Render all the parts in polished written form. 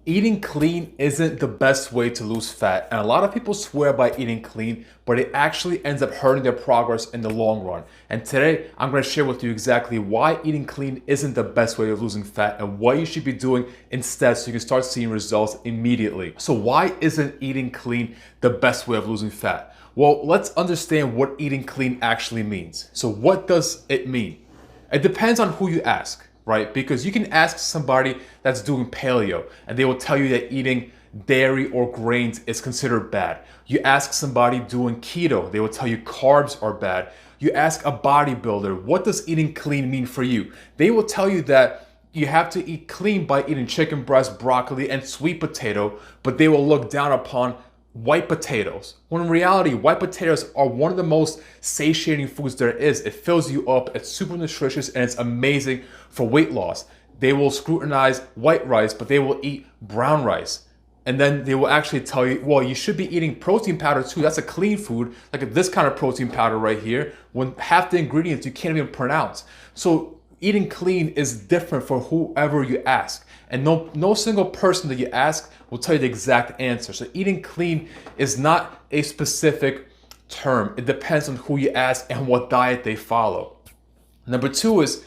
Eating clean isn't the best way to lose fat, and a lot of people swear by eating clean, but it actually ends up hurting their progress in the long run. And today, I'm going to share with you exactly why eating clean isn't the best way of losing fat and what you should be doing instead so you can start seeing results immediately. So why isn't eating clean the best way of losing fat? Well, let's understand what eating clean actually means. So what does it mean? It depends on who you ask, right? Because you can ask somebody that's doing paleo and they will tell you that eating dairy or grains is considered bad. You ask somebody doing keto, they will tell you carbs are bad. You ask a bodybuilder, what does eating clean mean for you? They will tell you that you have to eat clean by eating chicken breast, broccoli, and sweet potato, but they will look down upon white potatoes. When in reality, white potatoes are one of the most satiating foods there is. It fills you up, it's super nutritious, and it's amazing for weight loss. They will scrutinize white rice, but they will eat brown rice. And then they will actually tell you, well, you should be eating protein powder too. That's a clean food, like this kind of protein powder right here, when half the ingredients you can't even pronounce. So eating clean is different for whoever you ask. And no single person that you ask will tell you the exact answer. So eating clean is not a specific term. It depends on who you ask and what diet they follow. Number two is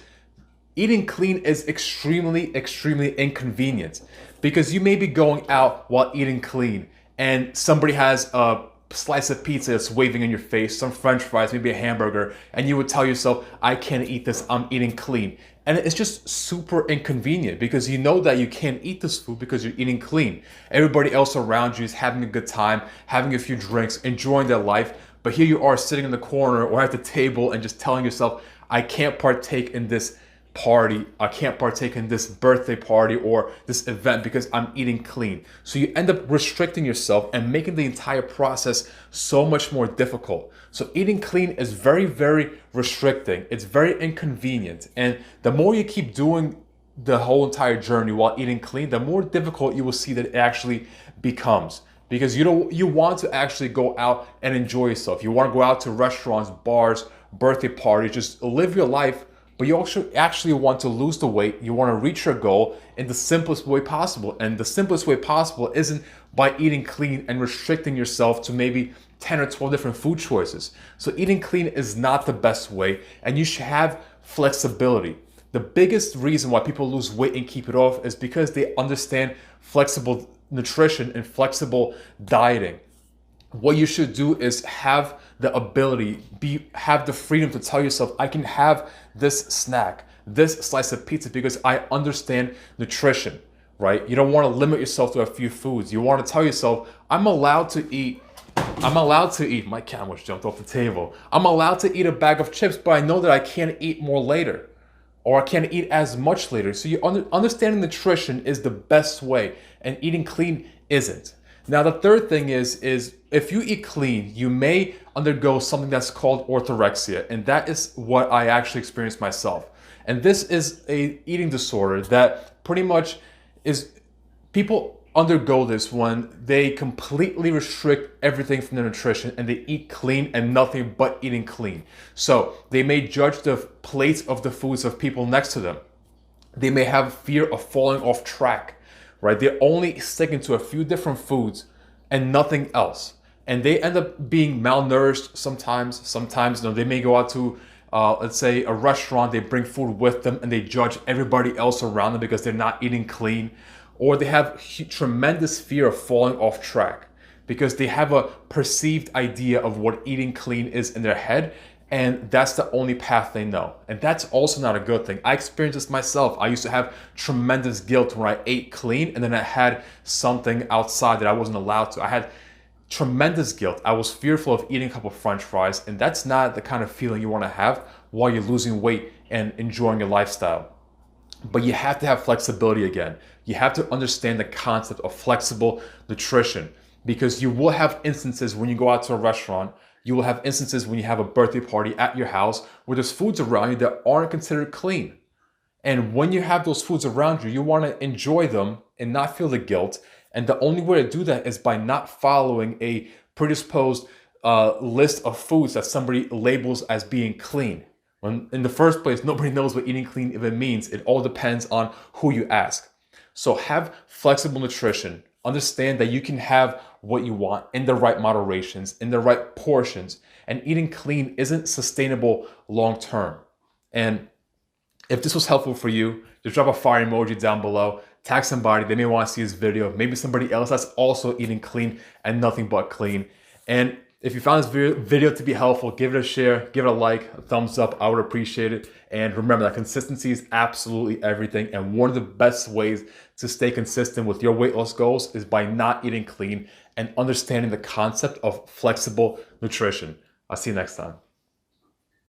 eating clean is extremely inconvenient because you may be going out while eating clean and somebody has a slice of pizza that's waving in your face, some french fries, maybe a hamburger, and you would tell yourself, I can't eat this, I'm eating clean. And it's just super inconvenient because you know that you can't eat this food because you're eating clean. Everybody else around you is having a good time, having a few drinks, enjoying their life, but here you are sitting in the corner or at the table and just telling yourself, I can't partake in this party, I can't partake in this birthday party or this event because I'm eating clean. So you end up restricting yourself and making the entire process so much more difficult. So eating clean is very restricting. It's very inconvenient. And the more you keep doing the whole entire journey while eating clean, the more difficult you will see that it actually becomes. Because you want to actually go out and enjoy yourself. You want to go out to restaurants, bars, birthday parties, just live your life, but you also actually want to lose the weight. You want to reach your goal in the simplest way possible. And the simplest way possible isn't by eating clean and restricting yourself to maybe 10 or 12 different food choices. So eating clean is not the best way, and you should have flexibility. The biggest reason why people lose weight and keep it off is because they understand flexible nutrition and flexible dieting. What you should do is have the ability, have the freedom to tell yourself, I can have this snack, this slice of pizza because I understand nutrition, right? You don't want to limit yourself to a few foods. You want to tell yourself, my camera jumped off the table. I'm allowed to eat a bag of chips, but I know that I can't eat more later, or I can't eat as much later. So understanding nutrition is the best way, and eating clean isn't. Now, the third thing is if you eat clean, you may undergo something that's called orthorexia, and that is what I actually experienced myself. And this is a eating disorder that pretty much is, people undergo this when they completely restrict everything from their nutrition and they eat clean and nothing but eating clean. So they may judge the plates of the foods of people next to them. They may have fear of falling off track, right? They're only sticking to a few different foods and nothing else. And they end up being malnourished sometimes. Sometimes, they may go out to, let's say, a restaurant, they bring food with them and they judge everybody else around them because they're not eating clean. Or they have tremendous fear of falling off track because they have a perceived idea of what eating clean is in their head, and that's the only path they know. And that's also not a good thing. I experienced this myself. I used to have tremendous guilt when I ate clean and then I had something outside that I wasn't allowed to. I had tremendous guilt. I was fearful of eating a couple of french fries, and that's not the kind of feeling you want to have while you're losing weight and enjoying your lifestyle. But you have to have flexibility again. You have to understand the concept of flexible nutrition, because you will have instances when you go out to a restaurant, you will have instances when you have a birthday party at your house where there's foods around you that aren't considered clean. And when you have those foods around you, you want to enjoy them and not feel the guilt. And the only way to do that is by not following a predisposed list of foods that somebody labels as being clean. When in the first place, nobody knows what eating clean even means. It all depends on who you ask. So have flexible nutrition. Understand that you can have what you want in the right moderations, in the right portions, and eating clean isn't sustainable long term. And if this was helpful for you, just drop a fire emoji down below, tag somebody, they may want to see this video, maybe somebody else that's also eating clean and nothing but clean. And if you found this video to be helpful, give it a share, give it a like, a thumbs up, I would appreciate it. And remember that consistency is absolutely everything. And one of the best ways to stay consistent with your weight loss goals is by not eating clean and understanding the concept of flexible nutrition. I'll see you next time.